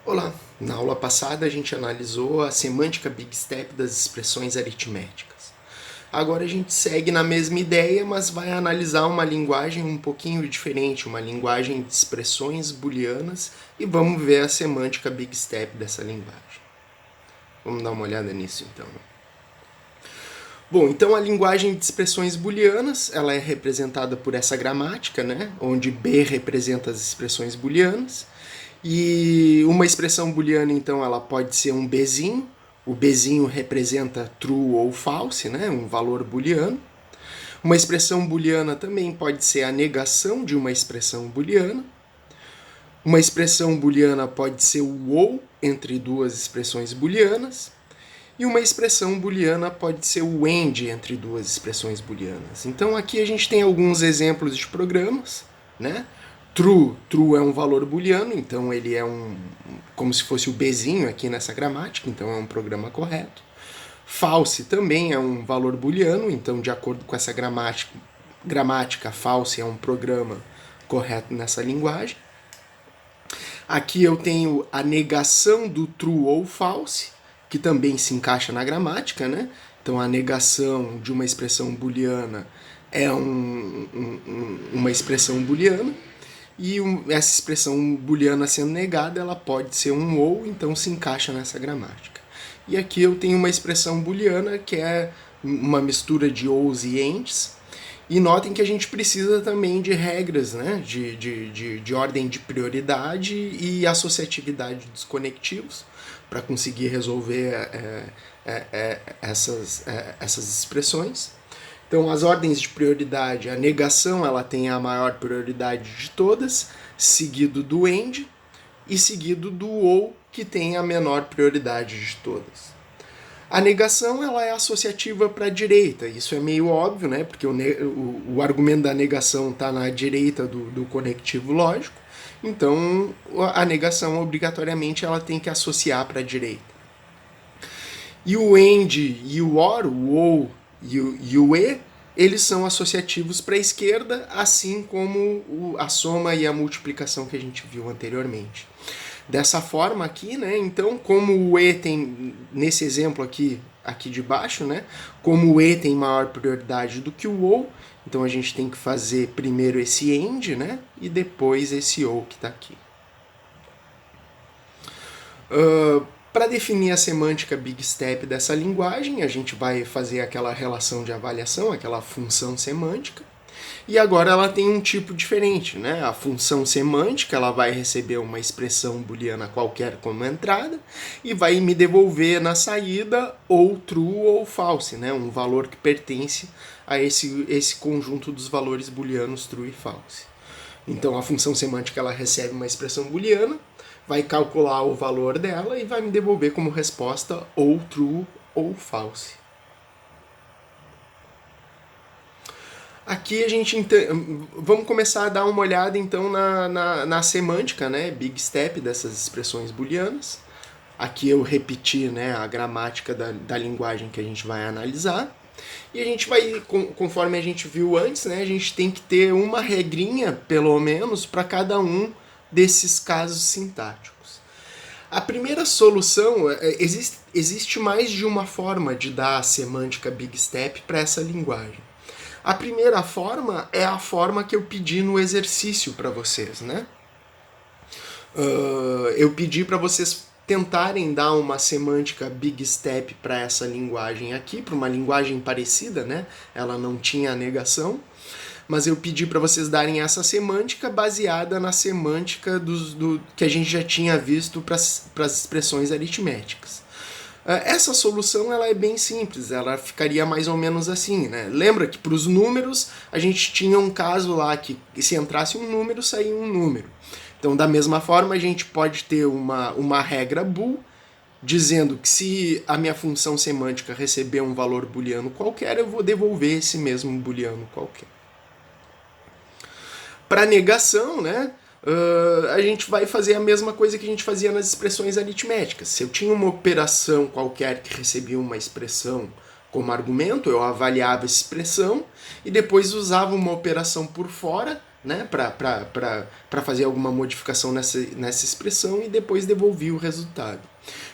Olá! Na aula passada a gente analisou a semântica Big Step das expressões aritméticas. Agora a gente segue na mesma ideia, mas vai analisar uma linguagem um pouquinho diferente, uma linguagem de expressões booleanas, e vamos ver a semântica Big Step dessa linguagem. Vamos dar uma olhada nisso então. Bom, então a linguagem de expressões booleanas, ela é representada por essa gramática, né, onde B representa as expressões booleanas. E uma expressão booleana, então, ela pode ser um Bzinho. O Bzinho representa true ou false, né? Um valor booleano. Uma expressão booleana também pode ser a negação de uma expressão booleana. Uma expressão booleana pode ser o ou entre duas expressões booleanas. E uma expressão booleana pode ser o AND entre duas expressões booleanas. Então aqui a gente tem alguns exemplos de programas, né? True é um valor booleano, então ele é como se fosse o Bzinho aqui nessa gramática, então é um programa correto. False também é um valor booleano, então de acordo com essa gramática false é um programa correto nessa linguagem. Aqui eu tenho a negação do true ou false, que também se encaixa na gramática, né? Então a negação de uma expressão booleana é uma expressão booleana. E essa expressão booleana sendo negada, ela pode ser um ou, então se encaixa nessa gramática. E aqui eu tenho uma expressão booleana que é uma mistura de ous e ands. E notem que a gente precisa também de regras, né? de ordem de prioridade e associatividade dos conectivos para conseguir resolver essas expressões. Então, as ordens de prioridade, a negação ela tem a maior prioridade de todas, seguido do AND e seguido do OU, que tem a menor prioridade de todas. A negação ela é associativa para a direita, isso é meio óbvio, né? Porque o argumento da negação está na direita do conectivo lógico, então a negação obrigatoriamente ela tem que associar para a direita. E o AND e o OR, o OU e o E, eles são associativos para a esquerda, assim como a soma e a multiplicação que a gente viu anteriormente. Dessa forma aqui, né, então, como o E tem, nesse exemplo aqui de baixo, né, como o E tem maior prioridade do que o OU, então a gente tem que fazer primeiro esse AND, né, e depois esse OU que está aqui. Para definir a semântica Big Step dessa linguagem, a gente vai fazer aquela relação de avaliação, aquela função semântica. E agora ela tem um tipo diferente, né? A função semântica ela vai receber uma expressão booleana qualquer como entrada e vai me devolver na saída ou true ou false, né? Um valor que pertence a esse conjunto dos valores booleanos true e false. Então a função semântica ela recebe uma expressão booleana, vai calcular o valor dela e vai me devolver como resposta ou true ou false. Aqui a gente vamos começar a dar uma olhada então na semântica, né, Big Step dessas expressões booleanas. Aqui eu repeti, né, a gramática da linguagem que a gente vai analisar. E a gente vai, conforme a gente viu antes, né, a gente tem que ter uma regrinha, pelo menos, para cada um desses casos sintáticos. A primeira solução, existe mais de uma forma de dar a semântica Big Step para essa linguagem. A primeira forma é a forma que eu pedi no exercício para vocês, né? Eu pedi para vocês tentarem dar uma semântica Big Step para essa linguagem aqui, para uma linguagem parecida, né? Ela não tinha negação, mas eu pedi para vocês darem essa semântica baseada na semântica que a gente já tinha visto para as expressões aritméticas. Essa solução ela é bem simples, ela ficaria mais ou menos assim, né? Lembra que para os números a gente tinha um caso lá que se entrasse um número, saía um número. Então, da mesma forma, a gente pode ter uma regra bool dizendo que se a minha função semântica receber um valor booleano qualquer, eu vou devolver esse mesmo booleano qualquer. Para negação, né, a gente vai fazer a mesma coisa que a gente fazia nas expressões aritméticas. Se eu tinha uma operação qualquer que recebia uma expressão como argumento, eu avaliava essa expressão e depois usava uma operação por fora né, para fazer alguma modificação nessa expressão e depois devolver o resultado.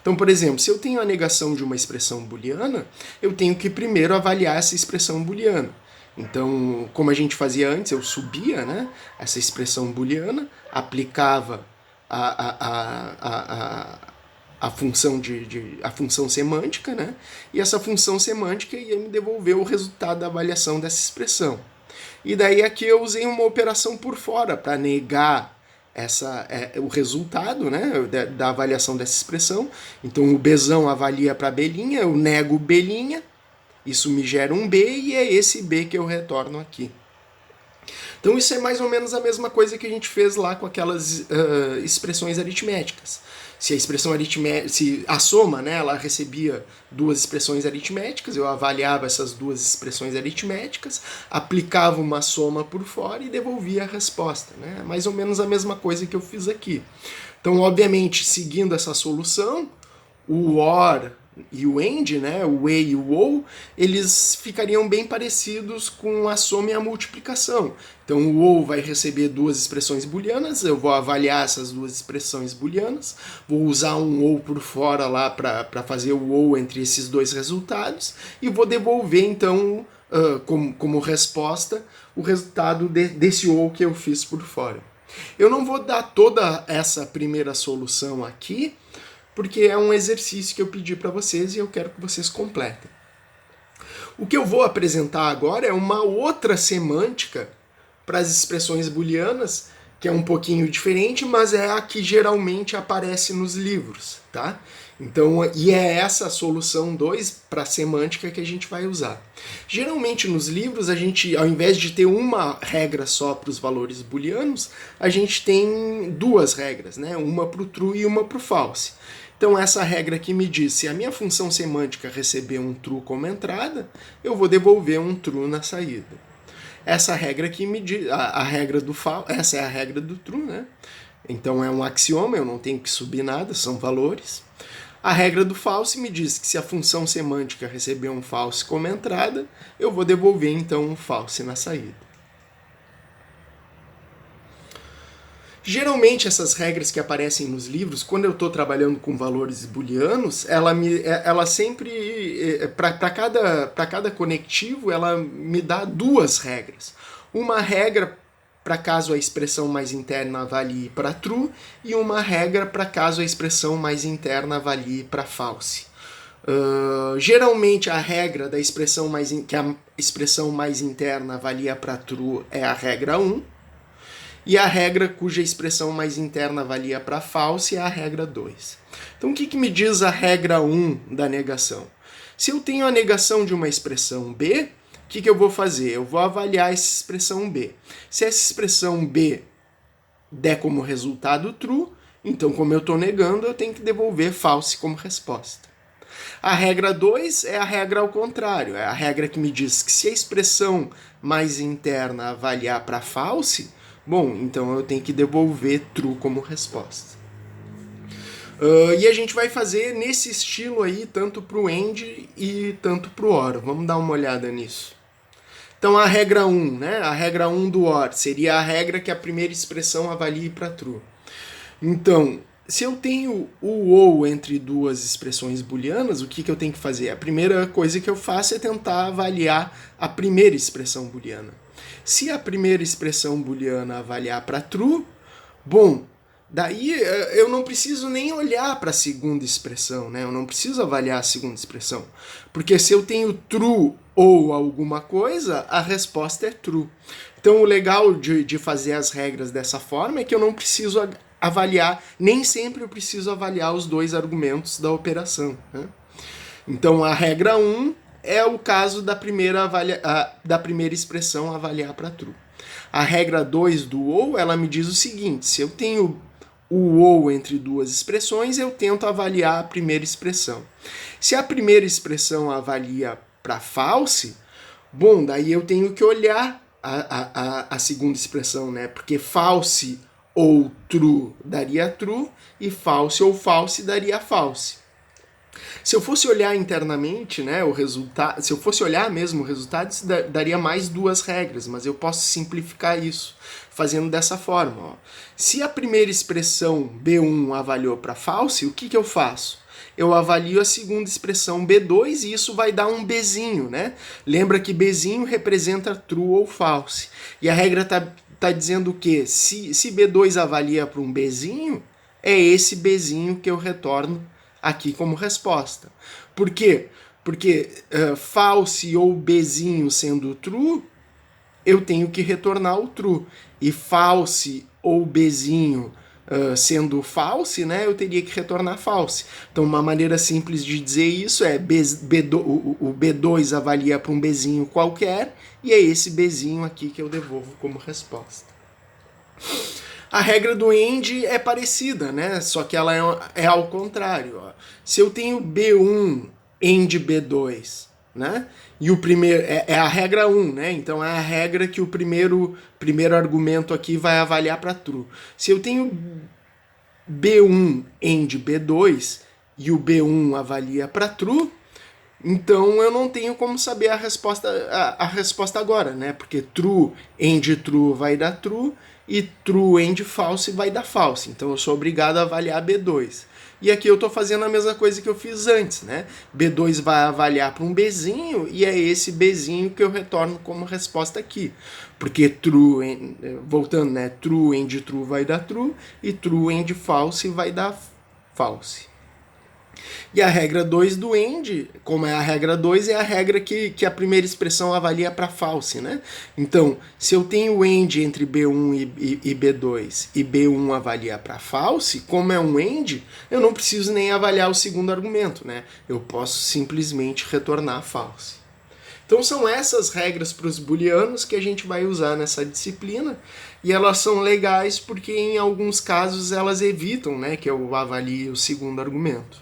Então, por exemplo, se eu tenho a negação de uma expressão booleana, eu tenho que primeiro avaliar essa expressão booleana. Então, como a gente fazia antes, eu subia, né, essa expressão booleana, aplicava a função a função semântica, né, e essa função semântica ia me devolver o resultado da avaliação dessa expressão. E daí aqui eu usei uma operação por fora para negar o resultado, né, da avaliação dessa expressão. Então o Bzão avalia para belinha, eu nego belinha, isso me gera um B e é esse B que eu retorno aqui. Então isso é mais ou menos a mesma coisa que a gente fez lá com aquelas expressões aritméticas. Se a expressão aritmética, se a soma, né, ela recebia duas expressões aritméticas, eu avaliava essas duas expressões aritméticas, aplicava uma soma por fora e devolvia a resposta, né? Mais ou menos a mesma coisa que eu fiz aqui. Então, obviamente, seguindo essa solução, o OR e o AND, né, o E e o OU, eles ficariam bem parecidos com a soma e a multiplicação. Então o OU vai receber duas expressões booleanas, eu vou avaliar essas duas expressões booleanas, vou usar um OU por fora lá para fazer o OU entre esses dois resultados e vou devolver então como resposta o resultado desse OU que eu fiz por fora. Eu não vou dar toda essa primeira solução aqui, porque é um exercício que eu pedi para vocês e eu quero que vocês completem. O que eu vou apresentar agora é uma outra semântica para as expressões booleanas, que é um pouquinho diferente, mas é a que geralmente aparece nos livros, tá? Então, e é essa a solução 2 para a semântica que a gente vai usar. Geralmente nos livros, a gente, ao invés de ter uma regra só para os valores booleanos, a gente tem duas regras, né? Uma para o true e uma para o false. Então essa regra aqui me diz, se a minha função semântica receber um true como entrada, eu vou devolver um true na saída. Essa regra aqui me diz, essa é a regra do true, né? Então é um axioma, eu não tenho que subir nada, são valores. A regra do false me diz que se a função semântica receber um false como entrada, eu vou devolver então um false na saída. Geralmente essas regras que aparecem nos livros, quando eu estou trabalhando com valores booleanos, ela sempre, para cada conectivo, ela me dá duas regras. Uma regra para caso a expressão mais interna avalie para true e uma regra para caso a expressão mais interna avalie para false. Geralmente a regra da expressão que a expressão mais interna avalia para true é a regra 1. E a regra cuja expressão mais interna avalia para false é a regra 2. Então o que me diz a regra 1 da negação? Se eu tenho a negação de uma expressão B, o que eu vou fazer? Eu vou avaliar essa expressão B. Se essa expressão B der como resultado true, então como eu estou negando, eu tenho que devolver false como resposta. A regra 2 é a regra ao contrário, é a regra que me diz que se a expressão mais interna avaliar para false, bom, então eu tenho que devolver true como resposta. E a gente vai fazer nesse estilo aí, tanto para o AND e tanto para o OR. Vamos dar uma olhada nisso. Então a regra 1, né? A regra 1 do OR seria a regra que a primeira expressão avalie para true. Então, se eu tenho o OU entre duas expressões booleanas, o que eu tenho que fazer? A primeira coisa que eu faço é tentar avaliar a primeira expressão booleana. Se a primeira expressão booleana avaliar para true, bom, daí eu não preciso nem olhar para a segunda expressão, né? Eu não preciso avaliar a segunda expressão. Porque se eu tenho true ou alguma coisa, a resposta é true. Então o legal de fazer as regras dessa forma é que eu não preciso avaliar, nem sempre eu preciso avaliar os dois argumentos da operação, né? Então a regra 1 é o caso da primeira expressão avaliar para true. A regra 2 do OU, ela me diz o seguinte, se eu tenho o OU entre duas expressões, eu tento avaliar a primeira expressão. Se a primeira expressão avalia para false, bom, daí eu tenho que olhar a segunda expressão, né? Porque false ou true daria true e false ou false daria false. Se eu fosse olhar internamente, né, o resultado, se eu fosse olhar mesmo o resultado, isso daria mais duas regras, mas eu posso simplificar isso. fazendo dessa forma. Ó. Se a primeira expressão B1 avaliou para false, o que eu faço? Eu avalio a segunda expressão B2 e isso vai dar um Bzinho, né? Lembra que Bzinho representa true ou false. E a regra tá dizendo o quê? Se B2 avalia para um Bzinho, é esse Bzinho que eu retorno aqui como resposta. Por quê? Porque false ou Bzinho sendo true, eu tenho que retornar o true. E false ou Bzinho sendo false, né, eu teria que retornar false. Então, uma maneira simples de dizer isso é o B2 avalia para um Bzinho qualquer e é esse Bzinho aqui que eu devolvo como resposta. A regra do AND é parecida, né? Só que ela é ao contrário. Ó. Se eu tenho B1 AND B2, né? E o primeiro é a regra 1, né? Então é a regra que o primeiro argumento aqui vai avaliar para true. Se eu tenho B1 AND B2 e o B1 avalia para true, então eu não tenho como saber a resposta agora, né? Porque true AND true vai dar true e true AND false vai dar false. Então eu sou obrigado a avaliar B2. E aqui eu estou fazendo a mesma coisa que eu fiz antes, né? B2 vai avaliar para um Bzinho e é esse Bzinho que eu retorno como resposta aqui. Porque true, voltando, né? True AND true vai dar true e true AND false vai dar false. E a regra 2 do AND, como é a regra 2, é a regra que a primeira expressão avalia para false, né? Então, se eu tenho AND entre B1 e B2 e B1 avalia para false, como é um AND, eu não preciso nem avaliar o segundo argumento, né? Eu posso simplesmente retornar false. Então são essas regras para os booleanos que a gente vai usar nessa disciplina e elas são legais porque em alguns casos elas evitam, né, que eu avalie o segundo argumento.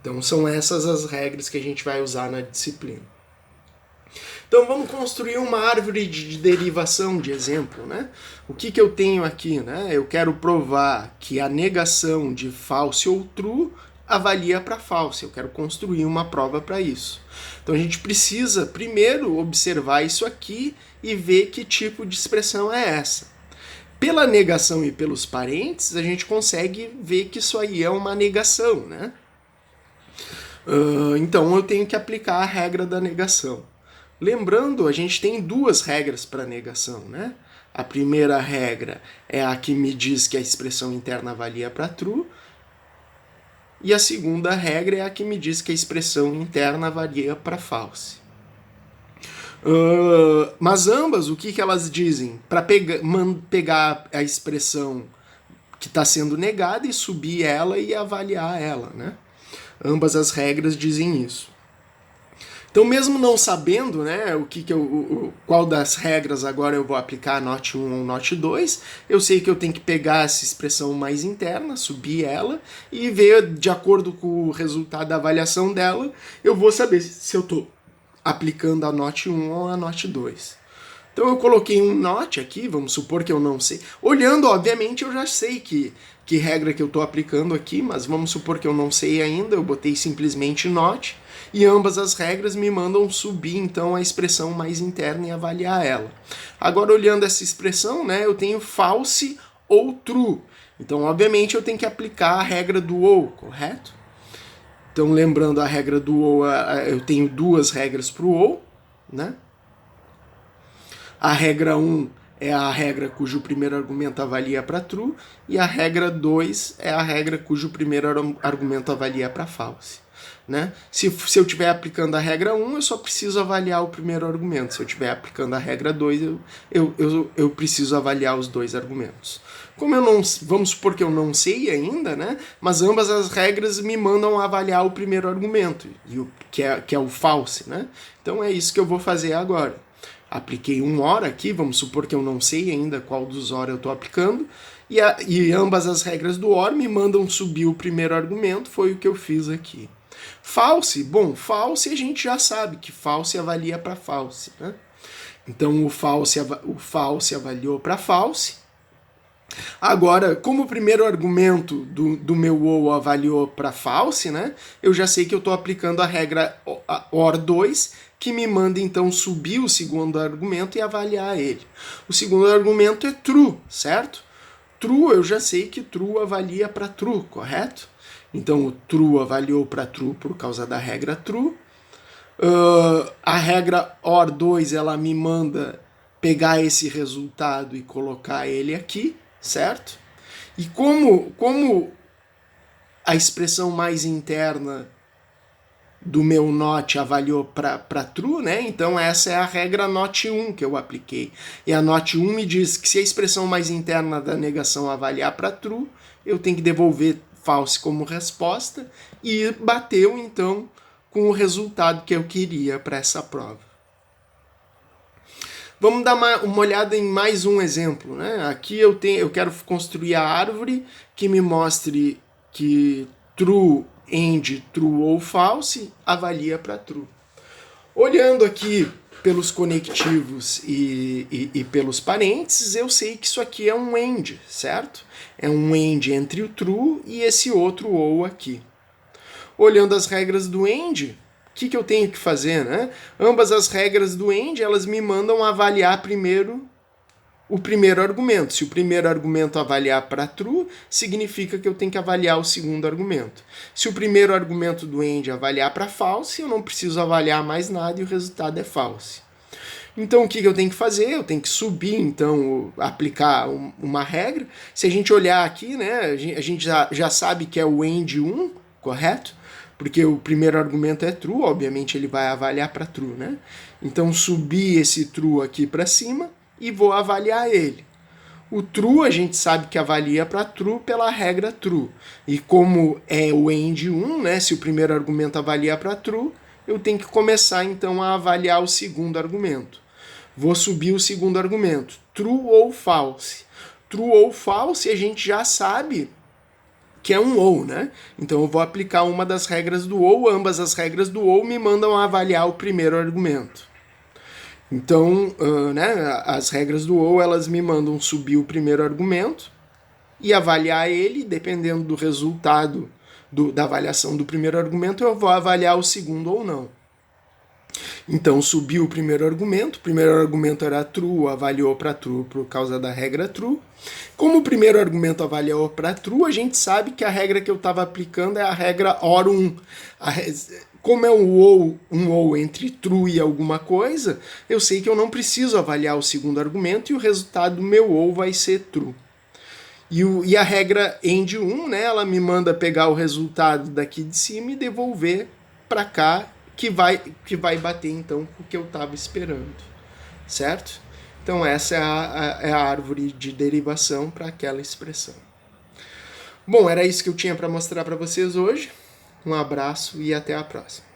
Então são essas as regras que a gente vai usar na disciplina. Então vamos construir uma árvore de derivação de exemplo, né? O que eu tenho aqui, né? Eu quero provar que a negação de false ou true avalia para false. Eu quero construir uma prova para isso. Então a gente precisa primeiro observar isso aqui e ver que tipo de expressão é essa. Pela negação e pelos parênteses, a gente consegue ver que isso aí é uma negação, né? Então eu tenho que aplicar a regra da negação. Lembrando, a gente tem duas regras para negação, né? A primeira regra é a que me diz que a expressão interna avalia para true, e a segunda regra é a que me diz que a expressão interna avalia para false. Mas ambas, o que elas dizem? Para pegar a expressão que está sendo negada e subir ela e avaliar ela, né? Ambas as regras dizem isso. Então, mesmo não sabendo, né, qual das regras agora eu vou aplicar, NOT 1 ou NOT 2, eu sei que eu tenho que pegar essa expressão mais interna, subir ela e ver, de acordo com o resultado da avaliação dela, eu vou saber se eu estou aplicando a NOT 1 ou a NOT 2. Então eu coloquei um NOT aqui, vamos supor que eu não sei. Olhando, obviamente, eu já sei que regra que eu estou aplicando aqui, mas vamos supor que eu não sei ainda, eu botei simplesmente NOT, e ambas as regras me mandam subir, então, a expressão mais interna e avaliar ela. Agora, olhando essa expressão, né, eu tenho false ou true. Então, obviamente, eu tenho que aplicar a regra do ou, correto? Então, lembrando a regra do ou, eu tenho duas regras para o ou, né? A regra 1 é a regra cujo primeiro argumento avalia para true, e a regra 2 é a regra cujo primeiro argumento avalia para false. Né? Se eu estiver aplicando a regra 1, eu só preciso avaliar o primeiro argumento. Se eu estiver aplicando a regra 2, eu preciso avaliar os dois argumentos. Como eu não, vamos supor que eu não sei ainda, né? Mas ambas as regras me mandam avaliar o primeiro argumento, que é o false. Né? Então é isso que eu vou fazer agora. Apliquei um OR aqui, vamos supor que eu não sei ainda qual dos OR eu estou aplicando, e ambas as regras do OR me mandam subir o primeiro argumento, foi o que eu fiz aqui. False, bom, false a gente já sabe que false avalia para false, né? Então o false avaliou para false, Agora, como o primeiro argumento do meu ou avaliou para false, né, eu já sei que eu estou aplicando a regra OR 2, que me manda então subir o segundo argumento e avaliar ele. O segundo argumento é true, certo? True, eu já sei que true avalia para true, correto? Então o true avaliou para true por causa da regra true. A regra OR 2 ela me manda pegar esse resultado e colocar ele aqui, certo? E como a expressão mais interna do meu not avaliou para true, né? Então essa é a regra not 1 que eu apliquei. E a not 1 me diz que se a expressão mais interna da negação avaliar para true, eu tenho que devolver false como resposta e bateu então com o resultado que eu queria para essa prova. Vamos dar uma olhada em mais um exemplo, né? Aqui eu quero construir a árvore que me mostre que true, end, true ou false avalia para true. Olhando aqui pelos conectivos e pelos parênteses, eu sei que isso aqui é um end, certo? É um end entre o true e esse outro ou aqui. Olhando as regras do end, o que eu tenho que fazer, né? Ambas as regras do end, elas me mandam avaliar primeiro o primeiro argumento. Se o primeiro argumento avaliar para true, significa que eu tenho que avaliar o segundo argumento. Se o primeiro argumento do end avaliar para false, eu não preciso avaliar mais nada e o resultado é false. Então o que eu tenho que fazer? Eu tenho que subir, então, aplicar uma regra. Se a gente olhar aqui, né, a gente já sabe que é o end 1, correto? Porque o primeiro argumento é true, obviamente ele vai avaliar para true, né? Então subir esse true aqui para cima e vou avaliar ele. O true a gente sabe que avalia para true pela regra true. E como é o end 1, né, se o primeiro argumento avalia para true, eu tenho que começar então a avaliar o segundo argumento. Vou subir o segundo argumento, true ou false. True ou false a gente já sabe que é um ou, né? Então eu vou aplicar uma das regras do ou, ambas as regras do ou me mandam avaliar o primeiro argumento. Então, né, as regras do ou, elas me mandam subir o primeiro argumento e avaliar ele, dependendo do resultado da avaliação do primeiro argumento, eu vou avaliar o segundo ou não. Então, subiu o primeiro argumento era true, avaliou para true por causa da regra true. Como o primeiro argumento avaliou para true, a gente sabe que a regra que eu estava aplicando é a regra OR 1. Como é um ou entre true e alguma coisa, eu sei que eu não preciso avaliar o segundo argumento e o resultado do meu ou vai ser true. E a regra end 1, né, ela me manda pegar o resultado daqui de cima e devolver para cá, que vai bater então com o que eu estava esperando, certo? Então essa é a árvore de derivação para aquela expressão. Bom, era isso que eu tinha para mostrar para vocês hoje. Um abraço e até a próxima.